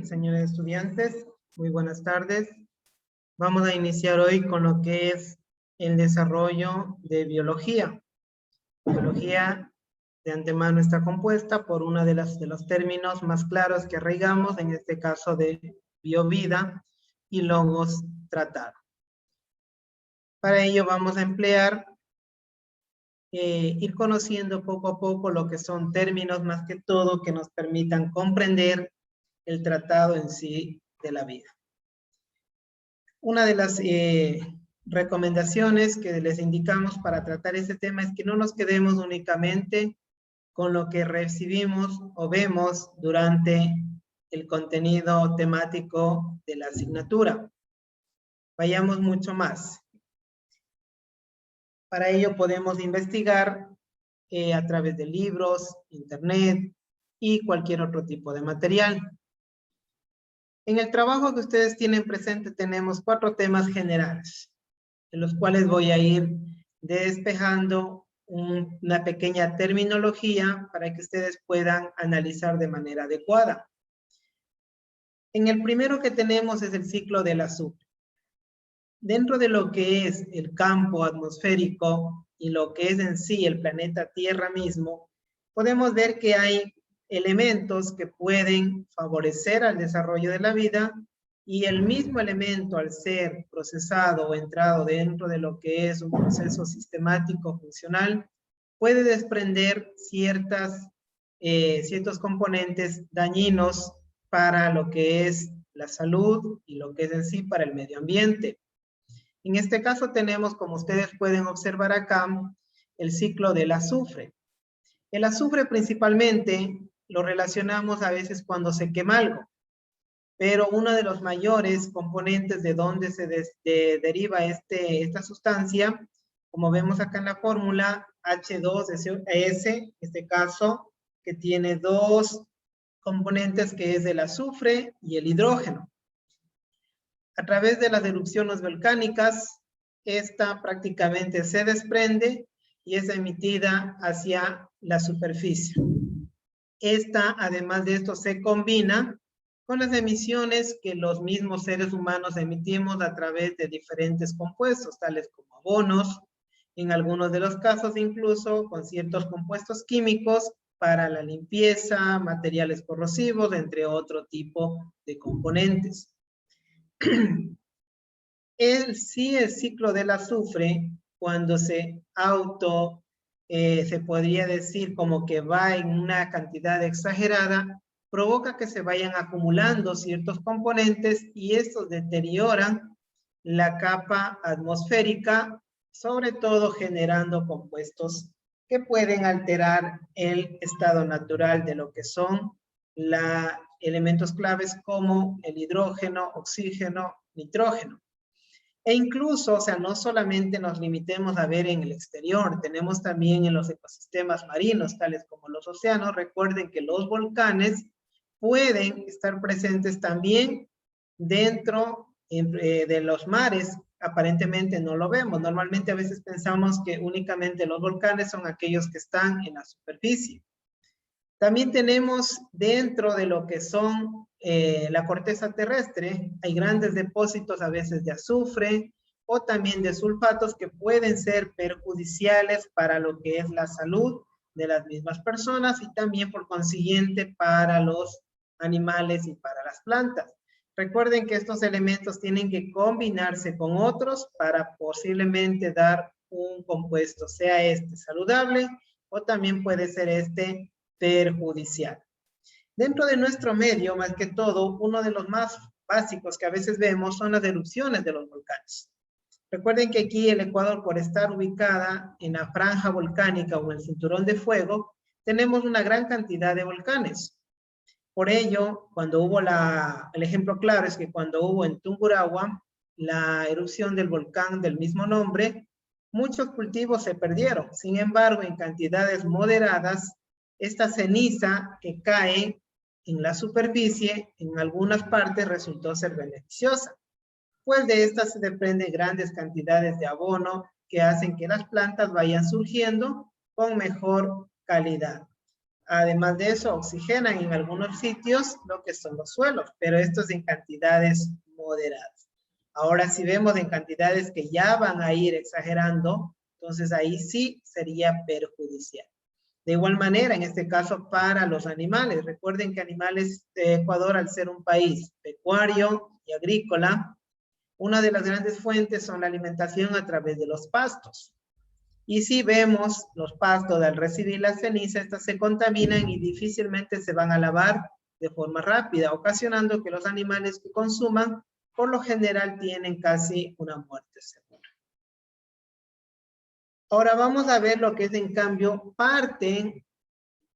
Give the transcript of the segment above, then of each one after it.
Señores estudiantes, muy buenas tardes. Vamos a iniciar hoy con lo que es el desarrollo de biología. Biología de antemano está compuesta por uno de los términos más claros que arraigamos, en este caso de biovida y logos tratado. Para ello vamos a emplear ir conociendo poco a poco lo que son términos más que todo que nos permitan comprender el tratado en sí de la vida. Una de las recomendaciones que les indicamos para tratar este tema es que no nos quedemos únicamente con lo que recibimos o vemos durante el contenido temático de la asignatura. Vayamos mucho más. Para ello podemos investigar a través de libros, internet y cualquier otro tipo de material. En el trabajo que ustedes tienen presente tenemos 4 temas generales, en los cuales voy a ir despejando una pequeña terminología para que ustedes puedan analizar de manera adecuada. En el primero que tenemos es el ciclo del azufre. Dentro de lo que es el campo atmosférico y lo que es en sí el planeta Tierra mismo, podemos ver que hay elementos que pueden favorecer al desarrollo de la vida y el mismo elemento al ser procesado o entrado dentro de lo que es un proceso sistemático funcional puede desprender ciertos componentes dañinos para lo que es la salud y lo que es en sí para el medio ambiente. En este caso tenemos, como ustedes pueden observar acá, el ciclo del azufre. El azufre principalmente lo relacionamos a veces cuando se quema algo, pero uno de los mayores componentes de donde se deriva esta sustancia, como vemos acá en la fórmula, H2S, en este caso, que tiene 2 componentes que es el azufre y el hidrógeno. A través de las erupciones volcánicas, esta prácticamente se desprende y es emitida hacia la superficie. Esta, además de esto, se combina con las emisiones que los mismos seres humanos emitimos a través de diferentes compuestos, tales como abonos, en algunos de los casos incluso con ciertos compuestos químicos para la limpieza, materiales corrosivos, entre otro tipo de componentes. El ciclo del azufre, cuando se podría decir como que va en una cantidad exagerada, provoca que se vayan acumulando ciertos componentes y estos deterioran la capa atmosférica, sobre todo generando compuestos que pueden alterar el estado natural de lo que son elementos claves como el hidrógeno, oxígeno, nitrógeno. E incluso, o sea, no solamente nos limitemos a ver en el exterior, tenemos también en los ecosistemas marinos, tales como los océanos. Recuerden que los volcanes pueden estar presentes también dentro de los mares. Aparentemente no lo vemos. Normalmente a veces pensamos que únicamente los volcanes son aquellos que están en la superficie. También tenemos dentro de lo que son la corteza terrestre, hay grandes depósitos a veces de azufre o también de sulfatos que pueden ser perjudiciales para lo que es la salud de las mismas personas y también por consiguiente para los animales y para las plantas. Recuerden que estos elementos tienen que combinarse con otros para posiblemente dar un compuesto, sea este saludable o también puede ser este perjudicial. Dentro de nuestro medio, más que todo, uno de los más básicos que a veces vemos son las erupciones de los volcanes. Recuerden que aquí el Ecuador, por estar ubicada en la franja volcánica o en el cinturón de fuego, tenemos una gran cantidad de volcanes. Por ello, cuando hubo el ejemplo claro es que cuando hubo en Tungurahua la erupción del volcán del mismo nombre, muchos cultivos se perdieron. Sin embargo, en cantidades moderadas, esta ceniza que cae en la superficie, en algunas partes resultó ser beneficiosa, pues de esta se desprenden grandes cantidades de abono que hacen que las plantas vayan surgiendo con mejor calidad. Además de eso, oxigenan en algunos sitios lo que son los suelos, pero esto es en cantidades moderadas. Ahora, si vemos en cantidades que ya van a ir exagerando, entonces ahí sí sería perjudicial. De igual manera, en este caso, para los animales. Recuerden que animales de Ecuador, al ser un país pecuario y agrícola, una de las grandes fuentes son la alimentación a través de los pastos. Y si vemos los pastos al recibir la ceniza, estas se contaminan y difícilmente se van a lavar de forma rápida, ocasionando que los animales que consuman, por lo general, tienen casi una muerte segura. Ahora vamos a ver lo que es, en cambio, parte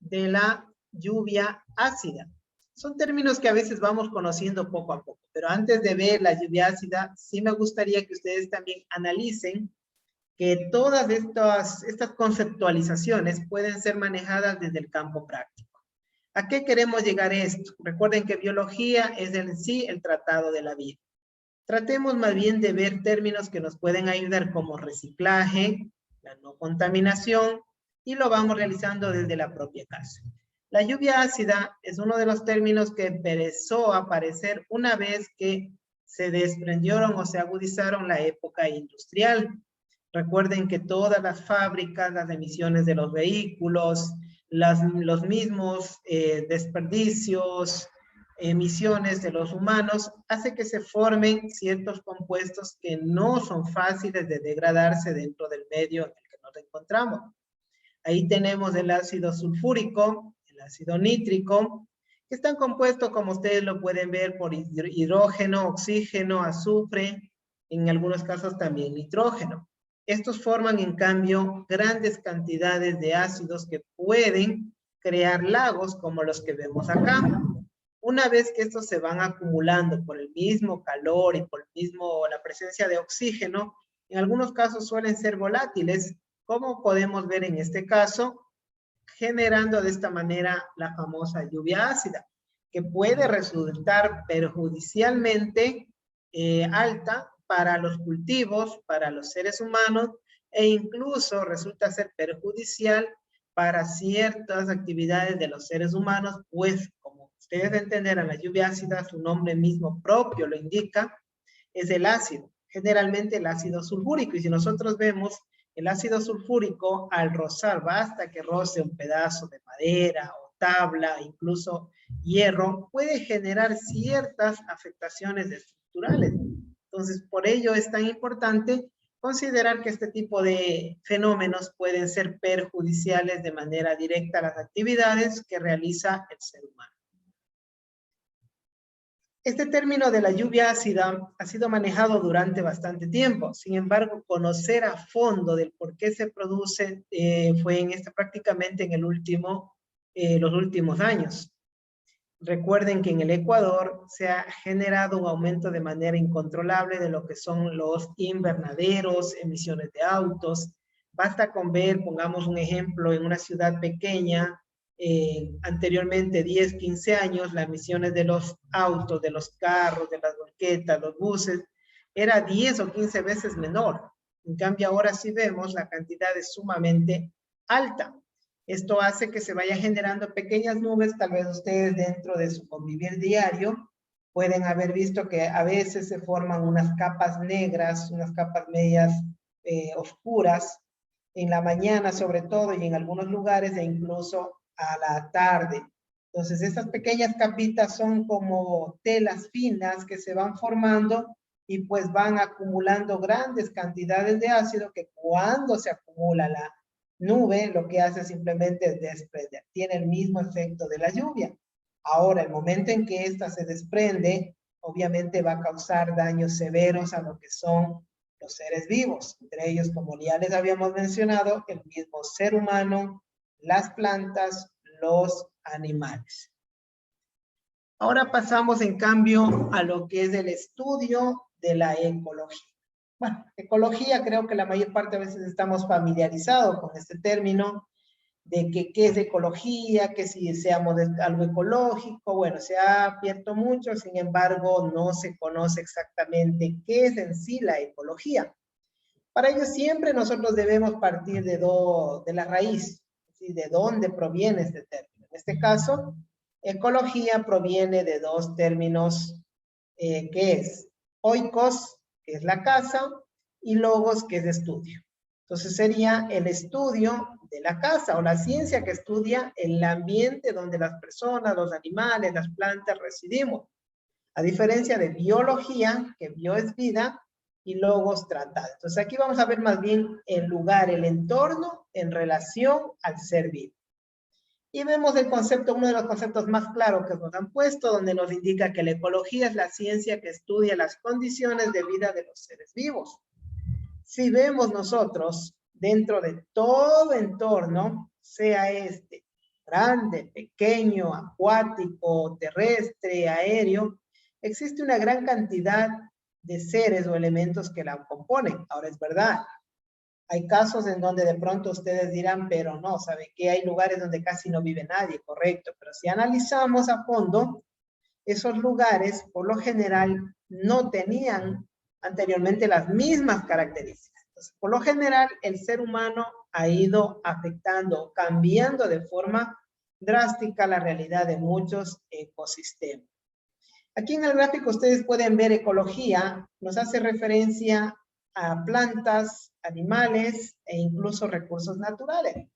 de la lluvia ácida. Son términos que a veces vamos conociendo poco a poco, pero antes de ver la lluvia ácida, sí me gustaría que ustedes también analicen que todas estas conceptualizaciones pueden ser manejadas desde el campo práctico. ¿A qué queremos llegar esto? Recuerden que biología es en sí el tratado de la vida. Tratemos más bien de ver términos que nos pueden ayudar como reciclaje, la no contaminación, y lo vamos realizando desde la propia casa. La lluvia ácida es uno de los términos que empezó a aparecer una vez que se desprendieron o se agudizaron la época industrial. Recuerden que todas las fábricas, las emisiones de los vehículos, los mismos desperdicios, emisiones de los humanos, hace que se formen ciertos compuestos que no son fáciles de degradarse dentro del medio en el que nos encontramos. Ahí tenemos el ácido sulfúrico, el ácido nítrico, que están compuestos, como ustedes lo pueden ver, por hidrógeno, oxígeno, azufre, en algunos casos también nitrógeno. Estos forman, en cambio, grandes cantidades de ácidos que pueden crear lagos como los que vemos acá. Una vez que estos se van acumulando por el mismo calor y por la presencia de oxígeno, en algunos casos suelen ser volátiles, como podemos ver en este caso, generando de esta manera la famosa lluvia ácida, que puede resultar perjudicialmente alta para los cultivos, para los seres humanos, e incluso resulta ser perjudicial para ciertas actividades de los seres humanos, pues como ustedes entenderán, la lluvia ácida, su nombre mismo propio lo indica, es el ácido, generalmente el ácido sulfúrico, y si nosotros vemos el ácido sulfúrico, al rozar, basta que roce un pedazo de madera o tabla, incluso hierro, puede generar ciertas afectaciones estructurales. Entonces, por ello es tan importante considerar que este tipo de fenómenos pueden ser perjudiciales de manera directa a las actividades que realiza el ser humano. Este término de la lluvia ácida ha sido manejado durante bastante tiempo. Sin embargo, conocer a fondo del por qué se produce fue prácticamente en los últimos años. Recuerden que en el Ecuador se ha generado un aumento de manera incontrolable de lo que son los invernaderos, emisiones de autos. Basta con ver, pongamos un ejemplo, en una ciudad pequeña, anteriormente 10, 15 años, las emisiones de los autos, de los carros, de las volquetas, los buses, era 10 o 15 veces menor. En cambio, ahora sí vemos la cantidad es sumamente alta. Esto hace que se vayan generando pequeñas nubes, tal vez ustedes dentro de su convivir diario pueden haber visto que a veces se forman unas capas negras, unas capas medias oscuras, en la mañana sobre todo y en algunos lugares e incluso a la tarde. Entonces estas pequeñas capitas son como telas finas que se van formando y pues van acumulando grandes cantidades de ácido que cuando se acumula la nube lo que hace simplemente es desprender. Tiene el mismo efecto de la lluvia. Ahora, el momento en que ésta se desprende, obviamente va a causar daños severos a lo que son los seres vivos. Entre ellos, como ya les habíamos mencionado, el mismo ser humano, las plantas, los animales. Ahora pasamos, en cambio, a lo que es el estudio de la ecología. Bueno, ecología, creo que la mayor parte de veces estamos familiarizados con este término de que qué es ecología, que si seamos algo ecológico. Bueno, se ha abierto mucho, sin embargo, no se conoce exactamente qué es en sí la ecología. Para ello siempre nosotros debemos partir de la raíz, ¿sí? De dónde proviene este término. En este caso, ecología proviene de dos términos, que es oikos, que es la casa, y logos, que es estudio. Entonces sería el estudio de la casa o la ciencia que estudia el ambiente donde las personas, los animales, las plantas residimos. A diferencia de biología, que bio es vida, y logos tratado. Entonces aquí vamos a ver más bien el lugar, el entorno en relación al ser vivo. Y vemos el concepto, uno de los conceptos más claros que nos han puesto, donde nos indica que la ecología es la ciencia que estudia las condiciones de vida de los seres vivos. Si vemos nosotros dentro de todo entorno, sea este grande, pequeño, acuático, terrestre, aéreo, existe una gran cantidad de seres o elementos que la componen. Ahora es verdad, hay casos en donde de pronto ustedes dirán, pero no, ¿sabe qué? Hay lugares donde casi no vive nadie, correcto. Pero si analizamos a fondo, esos lugares, por lo general, no tenían anteriormente las mismas características. Entonces, por lo general, el ser humano ha ido afectando, cambiando de forma drástica la realidad de muchos ecosistemas. Aquí en el gráfico ustedes pueden ver ecología, nos hace referencia a plantas, animales e incluso recursos naturales.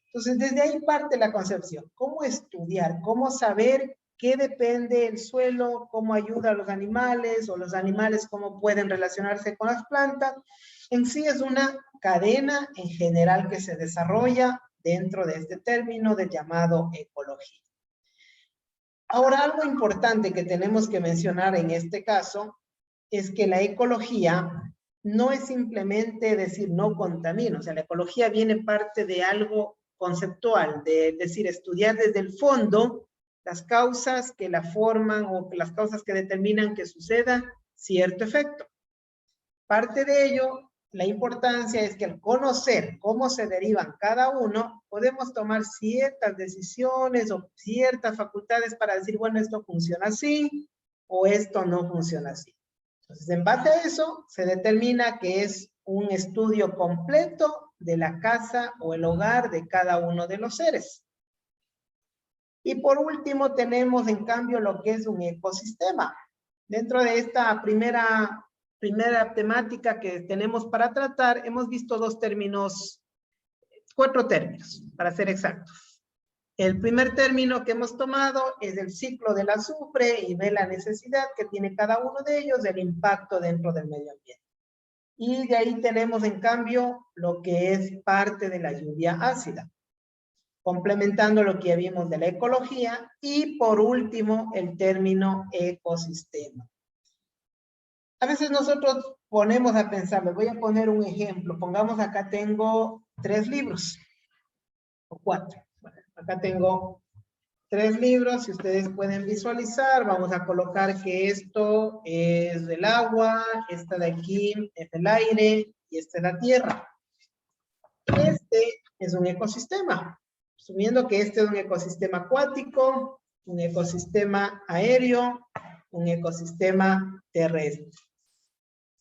Entonces, desde ahí parte la concepción. ¿Cómo estudiar? ¿Cómo saber qué depende del suelo? ¿Cómo ayuda a los animales? ¿O los animales cómo pueden relacionarse con las plantas? En sí es una cadena en general que se desarrolla dentro de este término de llamado ecología. Ahora, algo importante que tenemos que mencionar en este caso es que la ecología no es simplemente decir no contamino, o sea, la ecología viene parte de algo conceptual, de decir, estudiar desde el fondo las causas que la forman o las causas que determinan que suceda cierto efecto. Parte de ello, la importancia es que al conocer cómo se derivan cada uno, podemos tomar ciertas decisiones o ciertas facultades para decir, bueno, esto funciona así o esto no funciona así. Entonces, en base a eso, se determina que es un estudio completo de la casa o el hogar de cada uno de los seres. Y por último, tenemos en cambio lo que es un ecosistema. Dentro de esta primera temática que tenemos para tratar, hemos visto cuatro términos, para ser exactos. El primer término que hemos tomado es el ciclo del azufre y ve la necesidad que tiene cada uno de ellos del impacto dentro del medio ambiente. Y de ahí tenemos en cambio lo que es parte de la lluvia ácida, complementando lo que ya vimos de la ecología, y por último el término ecosistema. A veces nosotros ponemos a pensar, les voy a poner un ejemplo, pongamos acá tengo 3 libros, o 4, bueno, acá tengo 3 libros, si ustedes pueden visualizar, vamos a colocar que esto es el agua, esta de aquí es el aire, y esta es la tierra. Este es un ecosistema, asumiendo que este es un ecosistema acuático, un ecosistema aéreo, un ecosistema terrestre.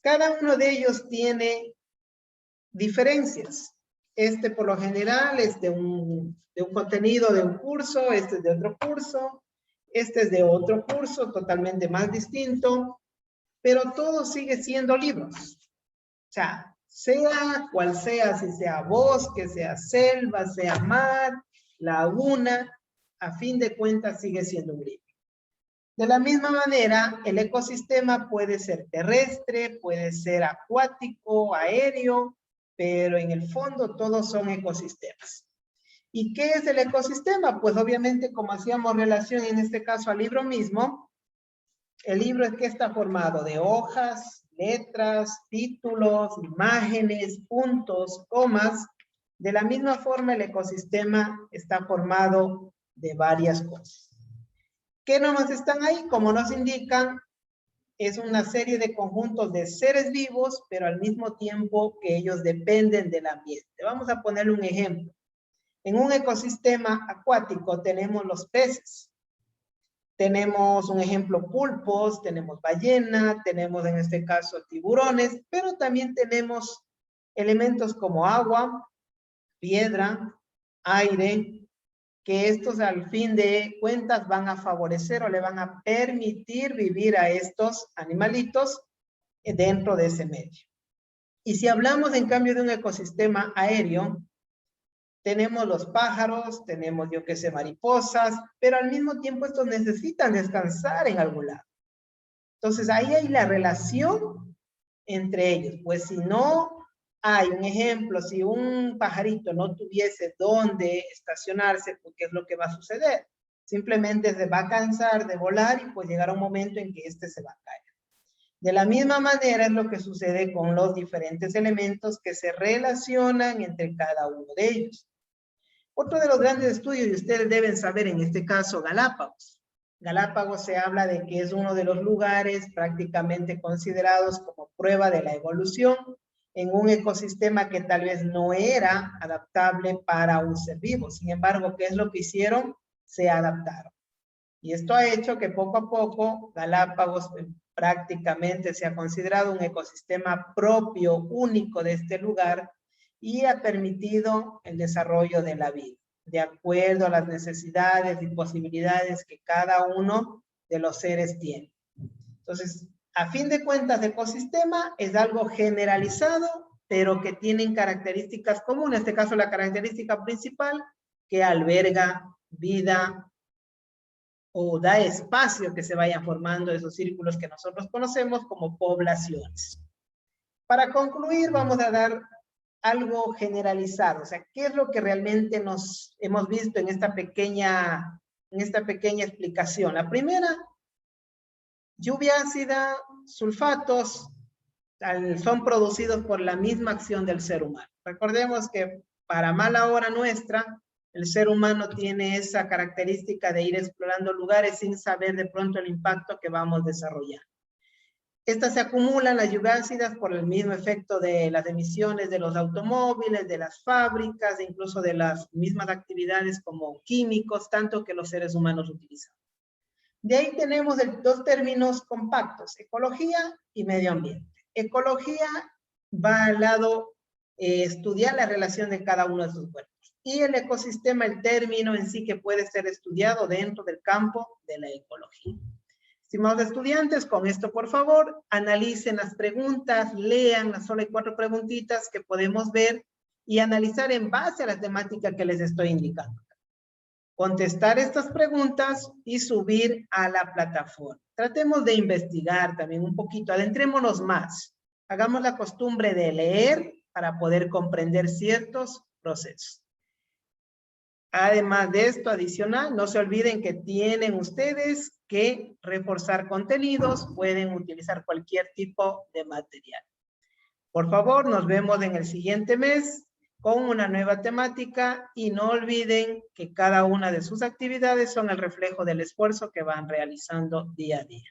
Cada uno de ellos tiene diferencias. Este por lo general es de un contenido de un curso, este es de otro curso, este es de otro curso totalmente más distinto, pero todo sigue siendo libros. O sea cual sea, si sea bosque, sea selva, sea mar, laguna, a fin de cuentas sigue siendo un libro. De la misma manera, el ecosistema puede ser terrestre, puede ser acuático, aéreo, pero en el fondo todos son ecosistemas. ¿Y qué es el ecosistema? Pues obviamente, como hacíamos relación en este caso al libro mismo, el libro es que está formado de hojas, letras, títulos, imágenes, puntos, comas. De la misma forma, el ecosistema está formado de varias cosas. ¿Qué nomás están ahí? Como nos indican, es una serie de conjuntos de seres vivos, pero al mismo tiempo que ellos dependen del ambiente. Vamos a ponerle un ejemplo. En un ecosistema acuático tenemos los peces. Tenemos un ejemplo pulpos, tenemos ballena, tenemos en este caso tiburones, pero también tenemos elementos como agua, piedra, aire, que estos al fin de cuentas van a favorecer o le van a permitir vivir a estos animalitos dentro de ese medio. Y si hablamos en cambio de un ecosistema aéreo, tenemos los pájaros, tenemos yo que sé mariposas, pero al mismo tiempo estos necesitan descansar en algún lado. Entonces ahí hay la relación entre ellos, pues si no hay un ejemplo, si un pajarito no tuviese dónde estacionarse, pues ¿qué es lo que va a suceder? Simplemente se va a cansar de volar y pues llegará un momento en que este se va a caer. De la misma manera es lo que sucede con los diferentes elementos que se relacionan entre cada uno de ellos. Otro de los grandes estudios, y ustedes deben saber en este caso, Galápagos. Galápagos se habla de que es uno de los lugares prácticamente considerados como prueba de la evolución en un ecosistema que tal vez no era adaptable para un ser vivo. Sin embargo, ¿qué es lo que hicieron? Se adaptaron. Y esto ha hecho que poco a poco Galápagos prácticamente se ha considerado un ecosistema propio, único de este lugar, y ha permitido el desarrollo de la vida, de acuerdo a las necesidades y posibilidades que cada uno de los seres tiene. Entonces, a fin de cuentas, el ecosistema es algo generalizado, pero que tienen características comunes. En este caso, la característica principal que alberga vida o da espacio que se vayan formando esos círculos que nosotros conocemos como poblaciones. Para concluir, vamos a dar algo generalizado, o sea, ¿qué es lo que realmente nos hemos visto en esta pequeña explicación? La primera, lluvia ácida, sulfatos, son producidos por la misma acción del ser humano. Recordemos que para mala hora nuestra, el ser humano tiene esa característica de ir explorando lugares sin saber de pronto el impacto que vamos desarrollando. Estas se acumulan, las lluvias ácidas, por el mismo efecto de las emisiones de los automóviles, de las fábricas, e incluso de las mismas actividades como químicos, tanto que los seres humanos utilizan. De ahí tenemos dos términos compactos, ecología y medio ambiente. Ecología va al lado estudiar la relación de cada uno de sus cuerpos. Y el ecosistema, el término en sí que puede ser estudiado dentro del campo de la ecología. Estimados estudiantes, con esto por favor, analicen las preguntas, lean, solo hay 4 preguntitas que podemos ver y analizar en base a la temática que les estoy indicando. Contestar estas preguntas y subir a la plataforma. Tratemos de investigar también un poquito, adentrémonos más. Hagamos la costumbre de leer para poder comprender ciertos procesos. Además de esto, adicional, no se olviden que tienen ustedes que reforzar contenidos, pueden utilizar cualquier tipo de material. Por favor, nos vemos en el siguiente mes con una nueva temática y no olviden que cada una de sus actividades son el reflejo del esfuerzo que van realizando día a día.